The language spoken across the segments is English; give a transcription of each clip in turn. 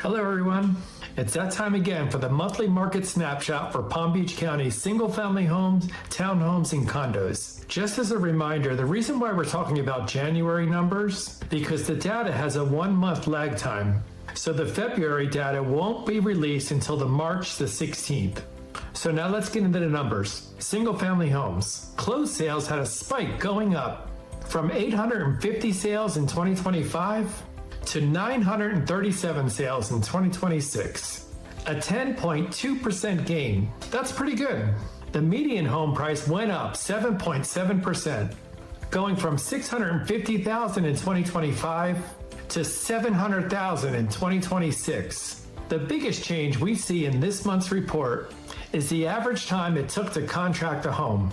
Hello, everyone. It's that time again for the monthly market snapshot for Palm Beach County's single-family homes, townhomes, and condos. Just as a reminder, the reason why we're talking about January numbers, because the data has a 1-month lag time. So the February data won't be released until the March the 16th. So now let's get into the numbers. Single-family homes. Closed sales had a spike going up from 850 sales in 2025 to 937 sales in 2026. A 10.2% gain. That's pretty good. The median home price went up 7.7%, going from $650,000 in 2025 to $700,000 in 2026. The biggest change we see in this month's report is the average time it took to contract a home.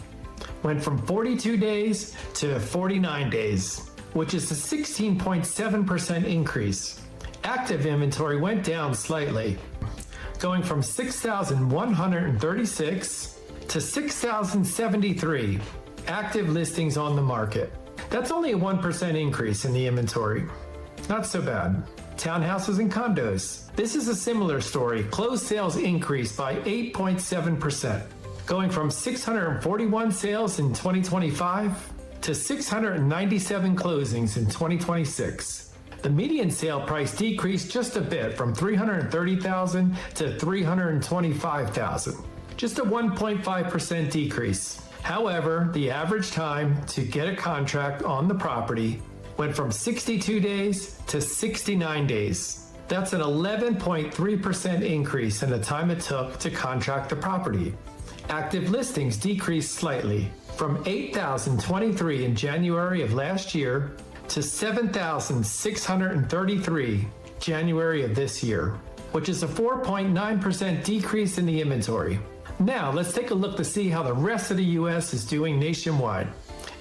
Went from 42 days to 49 days, which is a 16.7% increase. Active inventory went down slightly, going from 6,136 to 6,073 active listings on the market. That's only a 1% increase in the inventory. Not so bad. Townhouses and condos. This is a similar story. Closed sales increased by 8.7%, going from 641 sales in 2025 to 697 closings in 2026. The median sale price decreased just a bit from $330,000 to $325,000, just a 1.5% decrease. However, the average time to get a contract on the property went from 62 days to 69 days. That's an 11.3% increase in the time it took to contract the property. Active listings decreased slightly from 8,023 in January of last year to 7,633 January of this year, which is a 4.9% decrease in the inventory. Now, let's take a look to see how the rest of the U.S. is doing nationwide.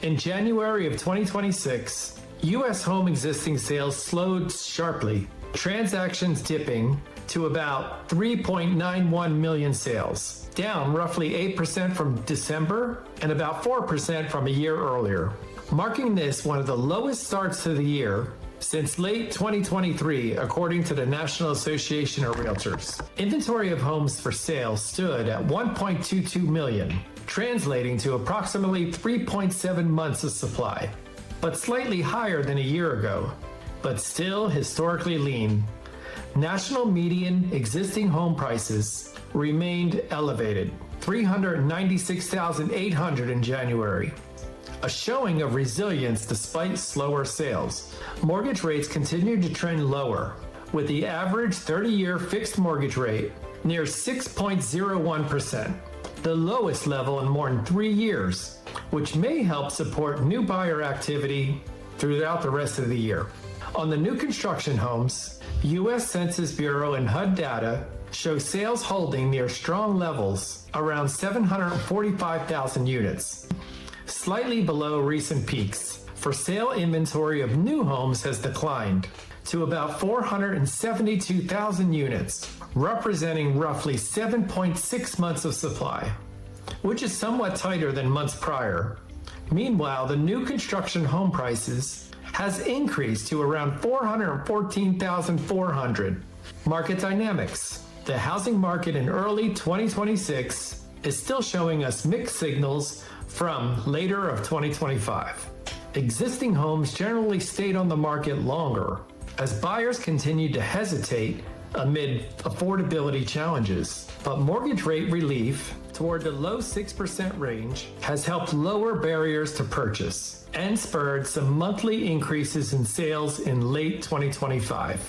In January of 2026, U.S. home existing sales slowed sharply, transactions dipping to about 3.91 million sales, down roughly 8% from December and about 4% from a year earlier, marking this one of the lowest starts to the year since late 2023, according to the National Association of Realtors. Inventory of homes for sale stood at 1.22 million, translating to approximately 3.7 months of supply, but slightly higher than a year ago, but still historically lean. National median existing home prices remained elevated, $396,800 in January, a showing of resilience despite slower sales. Mortgage rates continued to trend lower, with the average 30-year fixed mortgage rate near 6.01%, the lowest level in more than 3 years, which may help support new buyer activity throughout the rest of the year. On the new construction homes, U.S. Census Bureau and HUD data show sales holding near strong levels, around 745,000 units, slightly below recent peaks. For sale inventory of new homes has declined to about 472,000 units, representing roughly 7.6 months of supply, which is somewhat tighter than months prior. Meanwhile, the new construction home prices has increased to around $414,400. Market dynamics. The housing market in early 2026 is still showing us mixed signals from later of 2025. Existing homes generally stayed on the market longer as buyers continued to hesitate amid affordability challenges, but mortgage rate relief toward the low 6% range has helped lower barriers to purchase and spurred some monthly increases in sales in late 2025.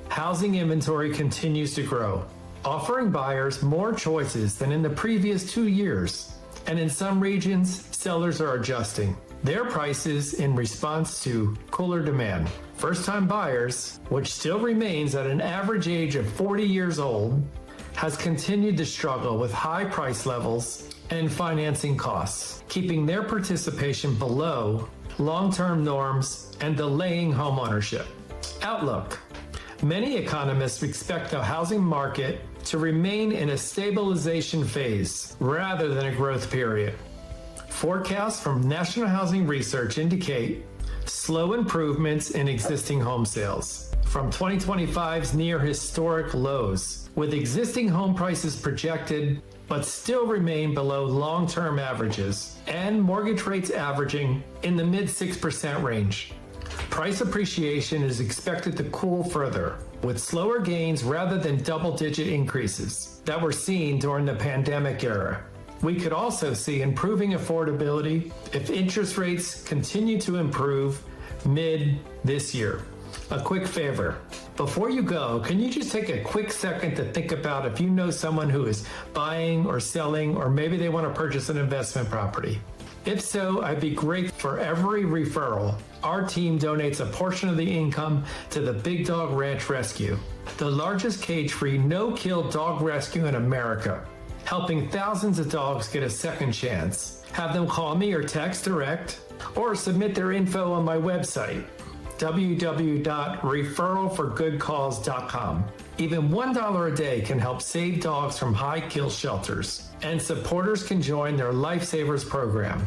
Housing inventory continues to grow, offering buyers more choices than in the previous 2 years, and in some regions, sellers are adjusting their prices in response to cooler demand. First-time buyers, which still remains at an average age of 40 years old, has continued to struggle with high price levels and financing costs, keeping their participation below long-term norms and delaying homeownership. Outlook. Many economists expect the housing market to remain in a stabilization phase rather than a growth period. Forecasts from National Housing Research indicate slow improvements in existing home sales, from 2025's near historic lows, with existing home prices projected but still remain below long-term averages, and mortgage rates averaging in the mid 6% range. Price appreciation is expected to cool further, with slower gains rather than double-digit increases that were seen during the pandemic era. We could also see improving affordability if interest rates continue to improve mid this year. A quick favor. Before you go, can you just take a quick second to think about if you know someone who is buying or selling, or maybe they want to purchase an investment property? If so, I'd be grateful for every referral. Our team donates a portion of the income to the Big Dog Ranch Rescue, the largest cage-free, no-kill dog rescue in America, helping thousands of dogs get a second chance. Have them call me or text direct, or submit their info on my website, www.referralforgoodcause.com. Even $1 a day can help save dogs from high-kill shelters, and supporters can join their Lifesavers program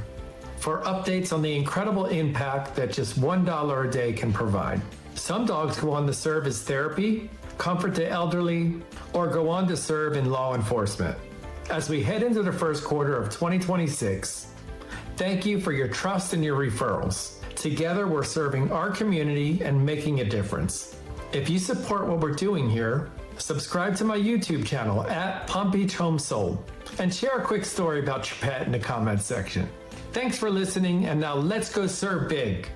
for updates on the incredible impact that just $1 a day can provide. Some dogs go on to serve as therapy, comfort the elderly, or go on to serve in law enforcement. As we head into the first quarter of 2026, thank you for your trust and your referrals. Together, we're serving our community and making a difference. If you support what we're doing here, subscribe to my YouTube channel at Palm Beach Home Sold and share a quick story about your pet in the comments section. Thanks for listening, and now let's go serve big.